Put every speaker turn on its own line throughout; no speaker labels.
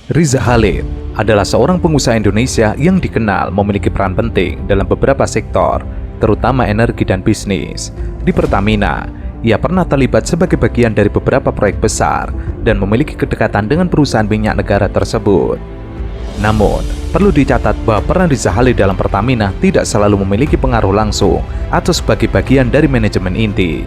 Riza Khalid adalah seorang pengusaha Indonesia yang dikenal memiliki peran penting dalam beberapa sektor, terutama energi dan bisnis. Di Pertamina, ia pernah terlibat sebagai bagian dari beberapa proyek besar dan memiliki kedekatan dengan perusahaan minyak negara tersebut. Namun, perlu dicatat bahwa peran Riza Khalid dalam Pertamina tidak selalu memiliki pengaruh langsung atau sebagai bagian dari manajemen inti.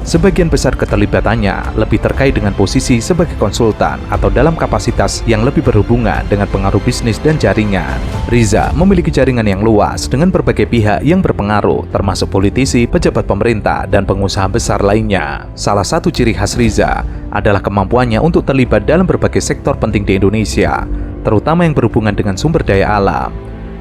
Sebagian besar keterlibatannya lebih terkait dengan posisi sebagai konsultan atau dalam kapasitas yang lebih berhubungan dengan pengaruh bisnis dan jaringan. Riza memiliki jaringan yang luas dengan berbagai pihak yang berpengaruh, termasuk politisi, pejabat pemerintah, dan pengusaha besar lainnya. Salah satu ciri khas Riza adalah kemampuannya untuk terlibat dalam berbagai sektor penting di Indonesia, terutama yang berhubungan dengan sumber daya alam.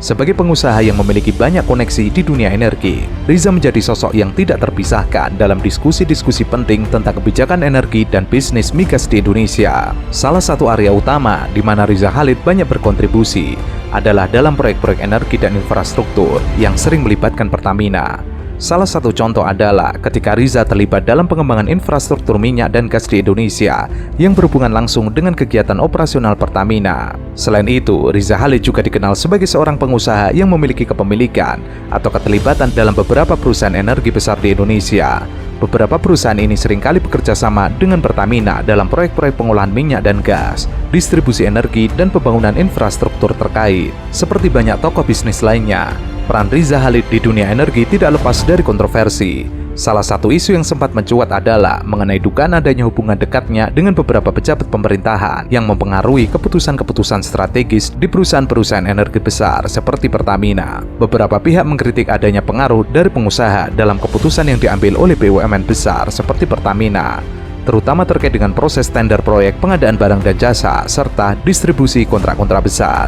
Sebagai pengusaha yang memiliki banyak koneksi di dunia energi, Riza menjadi sosok yang tidak terpisahkan dalam diskusi-diskusi penting tentang kebijakan energi dan bisnis migas di Indonesia. Salah satu area utama di mana Riza Khalid banyak berkontribusi adalah dalam proyek-proyek energi dan infrastruktur yang sering melibatkan Pertamina. Salah satu contoh adalah ketika Riza terlibat dalam pengembangan infrastruktur minyak dan gas di Indonesia yang berhubungan langsung dengan kegiatan operasional Pertamina. Selain itu, Riza Khalid juga dikenal sebagai seorang pengusaha yang memiliki kepemilikan atau keterlibatan dalam beberapa perusahaan energi besar di Indonesia. Beberapa perusahaan ini seringkali bekerja sama dengan Pertamina dalam proyek-proyek pengolahan minyak dan gas, distribusi energi, dan pembangunan infrastruktur terkait. Seperti banyak tokoh bisnis lainnya, peran Riza Khalid di dunia energi tidak lepas dari kontroversi. Salah satu isu yang sempat mencuat adalah mengenai dugaan adanya hubungan dekatnya dengan beberapa pejabat pemerintahan yang mempengaruhi keputusan-keputusan strategis di perusahaan-perusahaan energi besar seperti Pertamina. Beberapa pihak mengkritik adanya pengaruh dari pengusaha dalam keputusan yang diambil oleh BUMN besar seperti Pertamina, terutama terkait dengan proses tender proyek pengadaan barang dan jasa serta distribusi kontrak-kontrak besar.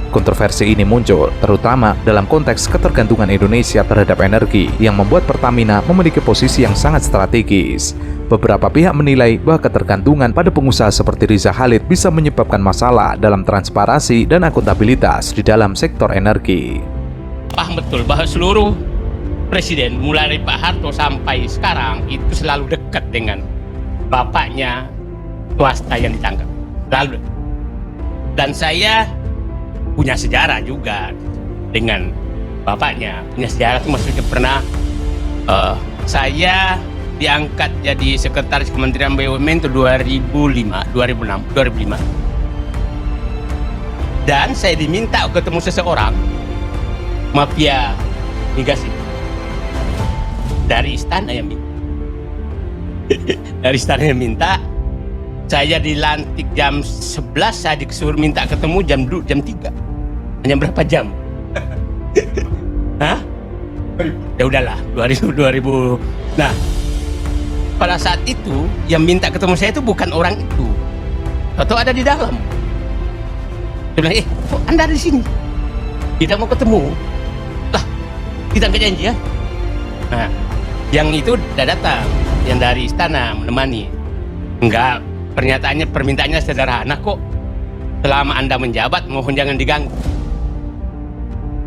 Kontroversi ini muncul terutama dalam konteks ketergantungan Indonesia terhadap energi yang membuat Pertamina memiliki posisi yang sangat strategis. Beberapa pihak menilai bahwa ketergantungan pada pengusaha seperti Riza Khalid bisa menyebabkan masalah dalam transparansi dan akuntabilitas di dalam sektor energi.
Paham betul bahwa seluruh presiden mulai dari Pak Harto sampai sekarang itu selalu dekat dengan bapaknya swasta yang ditangkap. Lalu, dan saya punya sejarah juga dengan bapaknya. Punya sejarah itu maksudnya pernah saya diangkat jadi sekretaris Kementerian BUMN itu 2005. Dan saya diminta ketemu seseorang mafia migas itu. Dari istana yang minta. Dari istana yang minta. Saya dilantik jam 11, saya disuruh minta ketemu jam 3. Hanya berapa jam? Hah? Ya udahlah, 2000. Nah, pada saat itu yang minta ketemu saya itu bukan orang itu. Atau ada di dalam. Dia bilang, kok Anda ada di sini? Kita mau ketemu. Lah, kita nggak janji ya? Nah, yang itu udah datang, yang dari istana menemani. Enggak, permintaannya sederhana kok. Selama Anda menjabat, mohon jangan diganggu.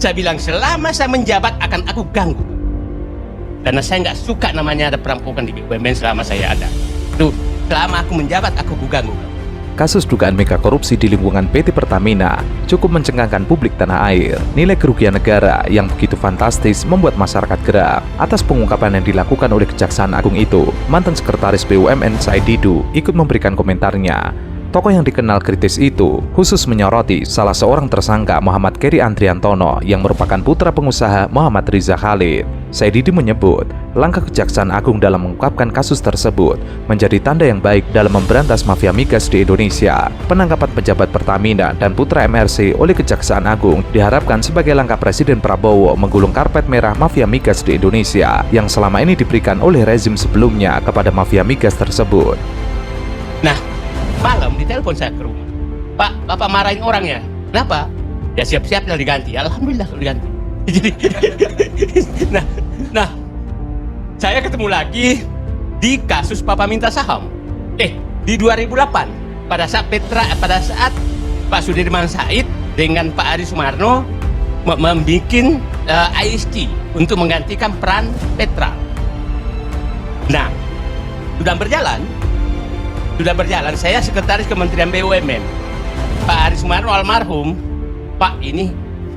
Saya bilang, selama saya menjabat akan aku ganggu. Karena saya nggak suka namanya ada perampokan di BUMN selama saya ada. Tuh, selama aku menjabat, aku ganggu.
Kasus dugaan mega korupsi di lingkungan PT Pertamina cukup mencengangkan publik tanah air. Nilai kerugian negara yang begitu fantastis membuat masyarakat geram. Atas pengungkapan yang dilakukan oleh Kejaksaan Agung itu, mantan sekretaris BUMN Said Didu ikut memberikan komentarnya. Tokoh yang dikenal kritis itu khusus menyoroti salah seorang tersangka Muhammad Keri Andriantono yang merupakan putra pengusaha Muhammad Riza Khalid. Said Didu menyebut langkah Kejaksaan Agung dalam mengungkapkan kasus tersebut menjadi tanda yang baik dalam memberantas mafia migas di Indonesia. Penangkapan pejabat Pertamina dan putra MRC oleh Kejaksaan Agung diharapkan sebagai langkah Presiden Prabowo menggulung karpet merah mafia migas di Indonesia yang selama ini diberikan oleh rezim sebelumnya kepada mafia migas tersebut.
Nah, malam ditelepon saya ke rumah. Pak, Bapak marahin orangnya. Kenapa? Ya siap-siap lah diganti. Alhamdulillah kalau diganti. Jadi, nah, saya ketemu lagi di kasus Papa minta saham. Di 2008 pada saat Pak Sudirman Said dengan Pak Adi Sumarno membuat ISG untuk menggantikan peran Petra. Nah, sudah berjalan, saya sekretaris Kementerian BUMN. Pak Hari Sumarno almarhum, Pak ini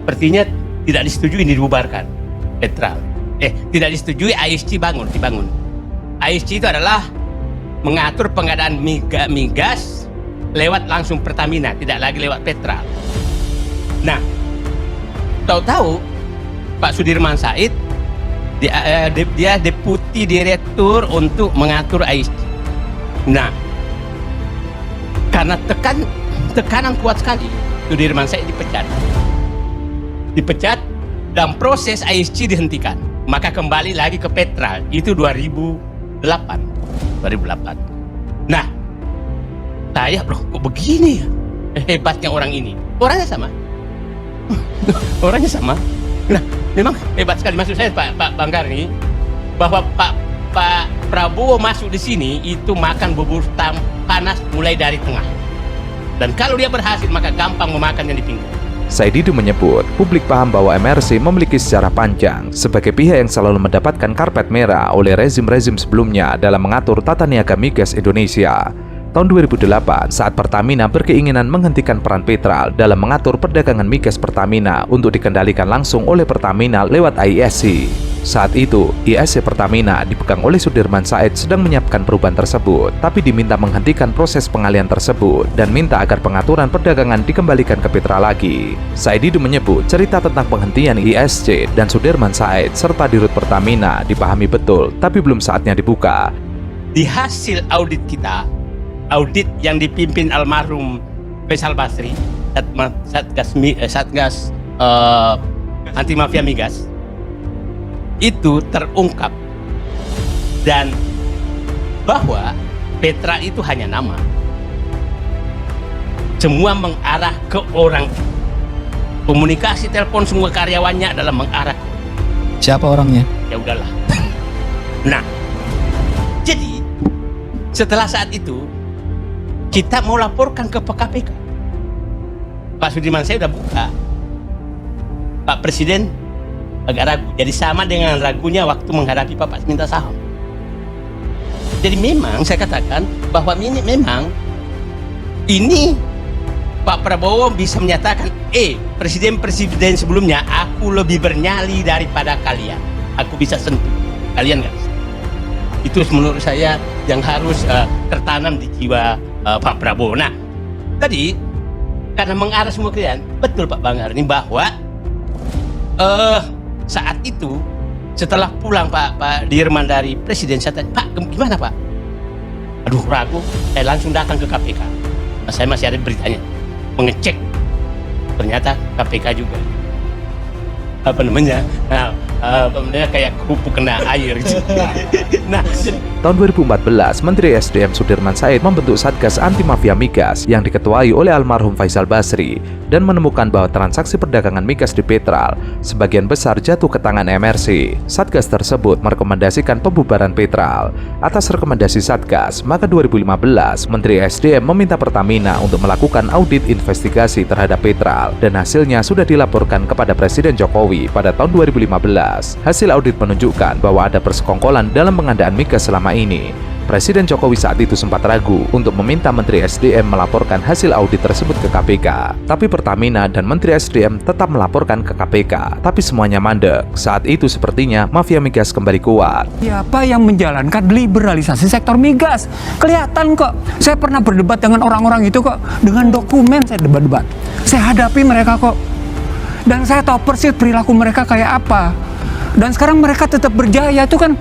sepertinya tidak disetujui dibubarkan Petral. Tidak disetujui ISC dibangun. ISC itu adalah mengatur pengadaan migas lewat langsung Pertamina, tidak lagi lewat Petral. Nah, tahu-tahu Pak Sudirman Said dia deputi direktur untuk mengatur ISC. Nah, karena tekanan kuat sekali, Sudirman Said dipecat dan proses ISC dihentikan. Maka kembali lagi ke Petral, itu 2008. Nah, saya bro, kok begini ya hebatnya orang ini. Orangnya sama. Nah, memang hebat sekali. Maksud saya Pak Banggar ini, bahwa Pak Prabowo masuk di sini itu makan bubur panas mulai dari tengah. Dan kalau dia berhasil maka gampang memakan yang di pinggir.
Said Didu menyebut, publik paham bahwa MRC memiliki sejarah panjang sebagai pihak yang selalu mendapatkan karpet merah oleh rezim-rezim sebelumnya dalam mengatur tata niaga migas Indonesia. Tahun 2008, saat Pertamina berkeinginan menghentikan peran Petral dalam mengatur perdagangan migas Pertamina untuk dikendalikan langsung oleh Pertamina lewat ISC. Saat itu, ISC Pertamina dipegang oleh Sudirman Said sedang menyiapkan perubahan tersebut, tapi diminta menghentikan proses pengalihan tersebut dan minta agar pengaturan perdagangan dikembalikan ke Petral lagi. Said Didu menyebut cerita tentang penghentian ISC dan Sudirman Said serta dirut Pertamina dipahami betul, tapi belum saatnya dibuka.
Di hasil audit kita, audit yang dipimpin almarhum Faisal Basri, Satgas anti mafia migas, itu terungkap dan bahwa Petra itu hanya nama, semua mengarah ke orang, komunikasi telepon semua karyawannya adalah mengarah.
Siapa orangnya?
Ya udahlah. Nah, jadi setelah saat itu kita mau laporkan ke KPK. Pak Sudirman saya udah buka. Pak Presiden agak ragu. Jadi sama dengan ragunya waktu menghadapi Pak minta saham. Jadi memang saya katakan bahwa ini memang ini Pak Prabowo bisa menyatakan, presiden-presiden sebelumnya aku lebih bernyali daripada kalian. Aku bisa sentuh. Kalian nggak bisa. Itu menurut saya yang harus tertanam di jiwa Pak Prabowo. Nah, tadi karena mengarah semua kalian, betul Pak Banggar ini bahwa saat itu setelah pulang Pak Dirman dari Presiden, saya tanya, Pak gimana Pak? Aduh ragu, saya langsung datang ke KPK. Nah, saya masih ada beritanya, mengecek, ternyata KPK juga kayak kerupuk kena air gitu. Nah,
tahun 2014, Menteri SDM Sudirman Said membentuk Satgas Anti Mafia Migas yang diketuai oleh almarhum Faisal Basri dan menemukan bahwa transaksi perdagangan migas di Petral sebagian besar jatuh ke tangan MRC. Satgas tersebut merekomendasikan pembubaran Petral. Atas rekomendasi Satgas, maka 2015 Menteri SDM meminta Pertamina untuk melakukan audit investigasi terhadap Petral dan hasilnya sudah dilaporkan kepada Presiden Jokowi pada tahun 2015. Hasil audit menunjukkan bahwa ada persekongkolan dalam pengadaan migas selama ini. Presiden Jokowi saat itu sempat ragu untuk meminta Menteri SDM melaporkan hasil audit tersebut ke KPK. Tapi Pertamina dan Menteri SDM tetap melaporkan ke KPK, tapi semuanya mandek. Saat itu sepertinya mafia migas kembali kuat.
Siapa yang menjalankan liberalisasi sektor migas? Kelihatan kok. Saya pernah berdebat dengan orang-orang itu kok. Dengan dokumen saya debat-debat. Saya hadapi mereka kok. Dan saya tahu persis perilaku mereka kayak apa. Dan sekarang mereka tetap berjaya. Itu kan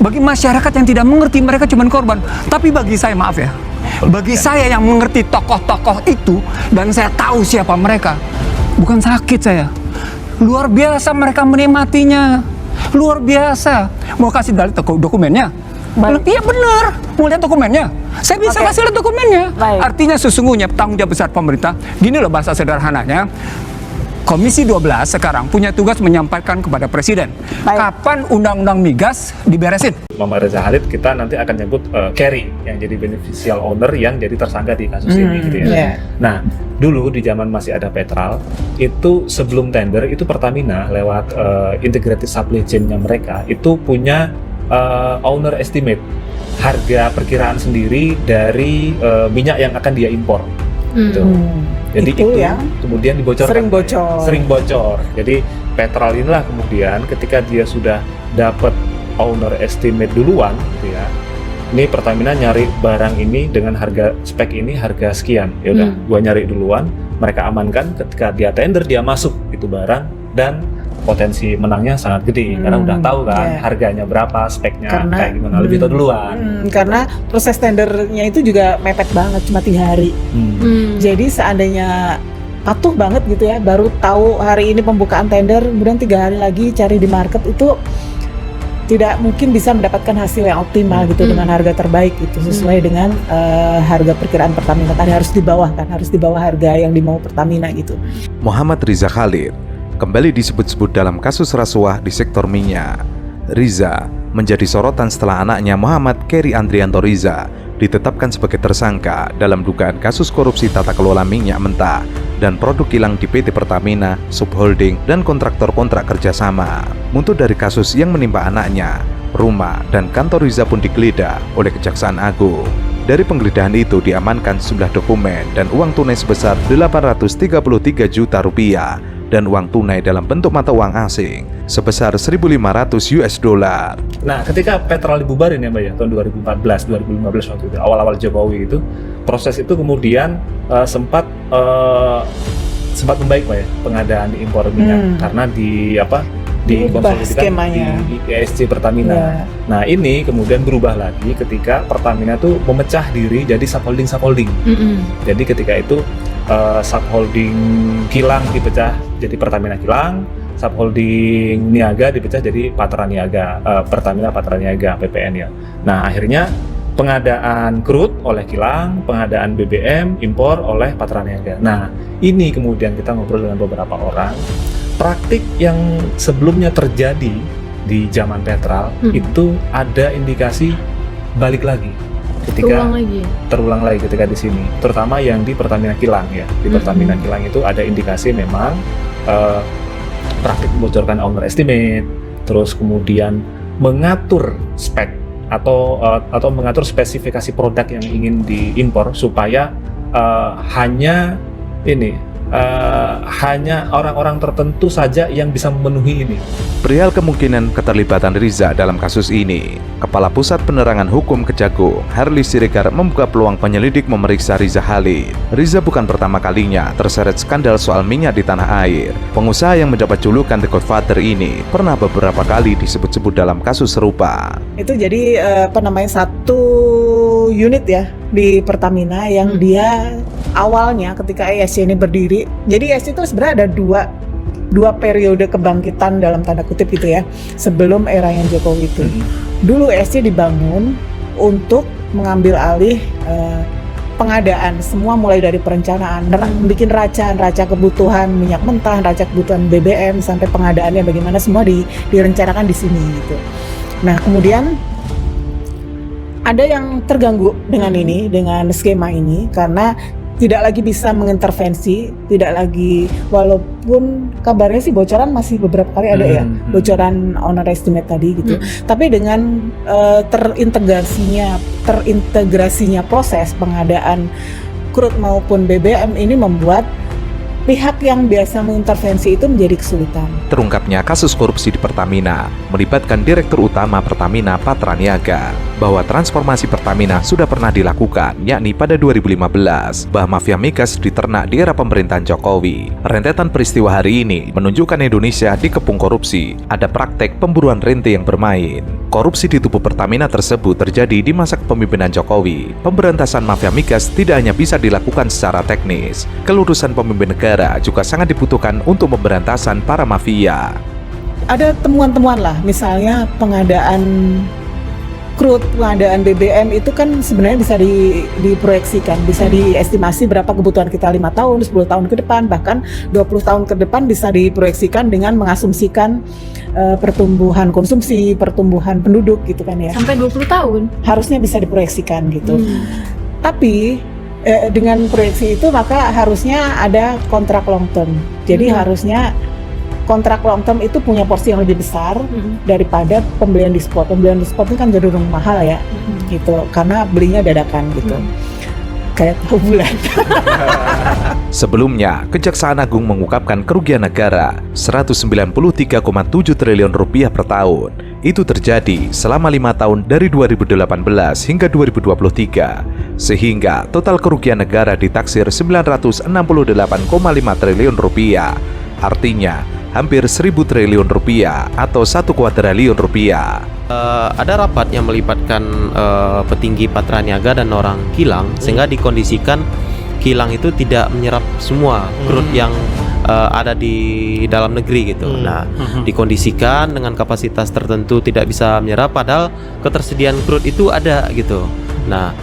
bagi masyarakat yang tidak mengerti, mereka cuma korban. Tapi bagi saya, maaf ya, bagi saya yang mengerti tokoh-tokoh itu dan saya tahu siapa mereka, bukan sakit saya. Luar biasa mereka menikmatinya. Luar biasa. Mau kasih dalil dokumennya? Iya benar. Mau lihat dokumennya? Saya bisa kasih lihat dokumennya. Artinya sesungguhnya tanggung jawab besar pemerintah. Gini loh bahasa sederhananya. Komisi 12 sekarang punya tugas menyampaikan kepada Presiden kapan undang-undang migas diberesin.
Muhammad Reza Khalid kita nanti akan nyebut Kerry yang jadi beneficial owner yang jadi tersangka di kasus ini gitu ya. Yeah. Nah, dulu di zaman masih ada Petral, itu sebelum tender itu Pertamina lewat integrated supply chain-nya mereka itu punya owner estimate harga perkiraan sendiri dari minyak yang akan dia impor. gitu. Jadi
Itu
itu
yang
kemudian dibocorkan.
sering bocor.
Jadi Petral inilah kemudian ketika dia sudah dapat owner estimate duluan gitu ya. Ini Pertamina nyari barang ini dengan harga spek ini harga sekian. Ya udah, gua nyari duluan, mereka amankan, ketika dia tender dia masuk itu barang dan potensi menangnya sangat gede karena udah tahu kan harganya berapa, speknya kayak gimana, lebih tahu duluan.
Karena proses tendernya itu juga mepet banget, cuma 3 hari. Jadi seandainya patuh banget gitu ya, baru tahu hari ini pembukaan tender, kemudian 3 hari lagi cari di market, itu tidak mungkin bisa mendapatkan hasil yang optimal gitu dengan harga terbaik itu sesuai dengan harga perkiraan Pertamina tadi, harus di bawah harga yang dimau Pertamina gitu.
Muhammad Riza Khalid kembali disebut-sebut dalam kasus rasuah di sektor minyak. Riza menjadi sorotan setelah anaknya Muhammad Keri Andrianto Riza ditetapkan sebagai tersangka dalam dugaan kasus korupsi tata kelola minyak mentah dan produk kilang di PT Pertamina, subholding, dan kontraktor-kontrak kerjasama. Muncul dari kasus yang menimpa anaknya, rumah dan kantor Riza pun digeledah oleh Kejaksaan Agung. Dari penggeledahan itu diamankan sejumlah dokumen dan uang tunai sebesar 833 juta rupiah dan uang tunai dalam bentuk mata uang asing sebesar 1.500 US dollar.
Nah, ketika Petral dibubarin ya Mbak ya, tahun 2014, 2015 waktu itu, awal-awal Jokowi itu, proses itu kemudian sempat membaik Mbak ya, pengadaan impor minyak karena dikonsolidasikan di ESG Pertamina. Nah, ini kemudian berubah lagi ketika Pertamina tuh memecah diri jadi subholding. Jadi ketika itu subholding kilang dipecah jadi Pertamina Kilang, subholding niaga dipecah jadi Patra Niaga, Pertamina Patra Niaga PPN ya. Nah, akhirnya pengadaan crude oleh kilang, pengadaan BBM impor oleh Patra Niaga. Nah, ini kemudian kita ngobrol dengan beberapa orang, praktik yang sebelumnya terjadi di zaman Petral itu ada indikasi balik lagi ketika terulang lagi ketika di sini, terutama yang di Pertamina Kilang ya. Di Pertamina Kilang itu ada indikasi memang praktik membocorkan owner estimate, terus kemudian mengatur spek atau mengatur spesifikasi produk yang ingin diimpor supaya hanya orang-orang tertentu saja yang bisa memenuhi ini.
Perihal kemungkinan keterlibatan Riza dalam kasus ini, Kepala Pusat Penerangan Hukum Kejagung, Harli Siregar, membuka peluang penyelidik memeriksa Riza Khalid. Riza bukan pertama kalinya terseret skandal soal minyak di tanah air. Pengusaha yang mendapat julukan The Godfather ini pernah beberapa kali disebut-sebut dalam kasus serupa.
Itu jadi satu unit ya di Pertamina yang dia awalnya ketika ESC ini berdiri. Jadi ESC itu sebenarnya ada dua periode kebangkitan dalam tanda kutip gitu ya, sebelum eranya Jokowi itu. Dulu ESC dibangun untuk mengambil alih pengadaan semua, mulai dari perencanaan, bikin raca kebutuhan minyak mentah, raca kebutuhan BBM, sampai pengadaannya bagaimana, semua direncanakan di sini gitu. Nah, kemudian ada yang terganggu dengan skema ini karena tidak lagi bisa mengintervensi, tidak lagi, walaupun kabarnya sih bocoran masih beberapa kali ada ya, bocoran owner estimate tadi gitu. Tapi dengan terintegrasinya proses pengadaan crude maupun BBM ini membuat pihak yang biasa mengintervensi itu menjadi kesulitan.
Terungkapnya kasus korupsi di Pertamina melibatkan Direktur Utama Pertamina Patra Niaga, bahwa transformasi Pertamina sudah pernah dilakukan, yakni pada 2015, bahwa mafia migas diternak di era pemerintahan Jokowi. Rentetan peristiwa hari ini menunjukkan Indonesia dikepung korupsi, ada praktek pemburuan rente yang bermain. Korupsi di tubuh Pertamina tersebut terjadi di masa kepemimpinan Jokowi. Pemberantasan mafia migas tidak hanya bisa dilakukan secara teknis, kelurusan pemimpin negara juga sangat dibutuhkan untuk pemberantasan para mafia.
Ada temuan-temuan lah, misalnya pengadaan crude, pengadaan BBM itu kan sebenarnya bisa diproyeksikan, bisa diestimasi berapa kebutuhan kita 5 tahun, 10 tahun ke depan, bahkan 20 tahun ke depan bisa diproyeksikan dengan mengasumsikan pertumbuhan konsumsi, pertumbuhan penduduk gitu kan ya.
Sampai 20 tahun?
Harusnya bisa diproyeksikan gitu. Tapi dengan proyeksi itu maka harusnya ada kontrak long term. Jadi harusnya kontrak long term itu punya porsi yang lebih besar daripada pembelian di spot. Pembelian di spot itu kan cenderung mahal ya, gitu, karena belinya dadakan gitu. kayak tahu bulat.
Sebelumnya, Kejaksaan Agung mengungkapkan kerugian negara 193,7 triliun rupiah per tahun. Itu terjadi selama 5 tahun dari 2018 hingga 2023, sehingga total kerugian negara ditaksir 968,5 triliun rupiah. Artinya, hampir 1.000 triliun rupiah atau 1 kuadriliun rupiah.
Ada rapat yang melibatkan petinggi Patraniaga dan orang kilang, sehingga dikondisikan kilang itu tidak menyerap semua crude yang ada di dalam negeri gitu. Nah, dikondisikan dengan kapasitas tertentu tidak bisa menyerap, padahal ketersediaan crude itu ada gitu. Nah,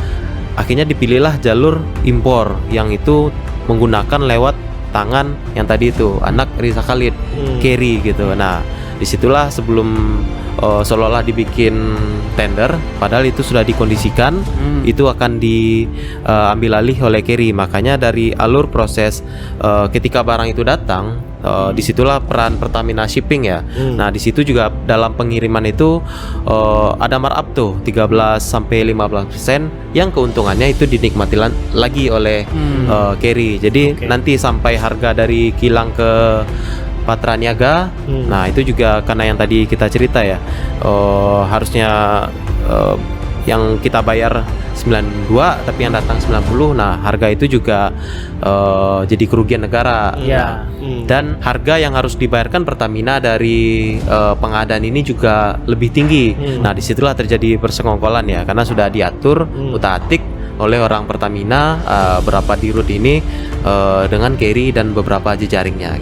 akhirnya dipilihlah jalur impor yang itu menggunakan lewat tangan yang tadi itu anak Riza Khalid, Kerry gitu. Nah, disitulah sebelum seolah-olah dibikin tender, padahal itu sudah dikondisikan itu akan diambil alih oleh Kerry. Makanya dari alur proses ketika barang itu datang, disitulah peran Pertamina Shipping ya. Nah, disitu juga dalam pengiriman itu ada markup tuh 13-15% yang keuntungannya itu dinikmati lagi oleh Kerry. Jadi nanti sampai harga dari kilang ke Patraniaga, nah itu juga karena yang tadi kita cerita ya, harusnya yang kita bayar 92 tapi yang datang 90. Nah, harga itu juga jadi kerugian negara. Nah, dan harga yang harus dibayarkan Pertamina dari pengadaan ini juga lebih tinggi. Nah, disitulah terjadi persekongkolan ya, karena sudah diatur utak-atik oleh orang Pertamina berapa di route ini dengan Kerry dan beberapa jejaringnya gitu.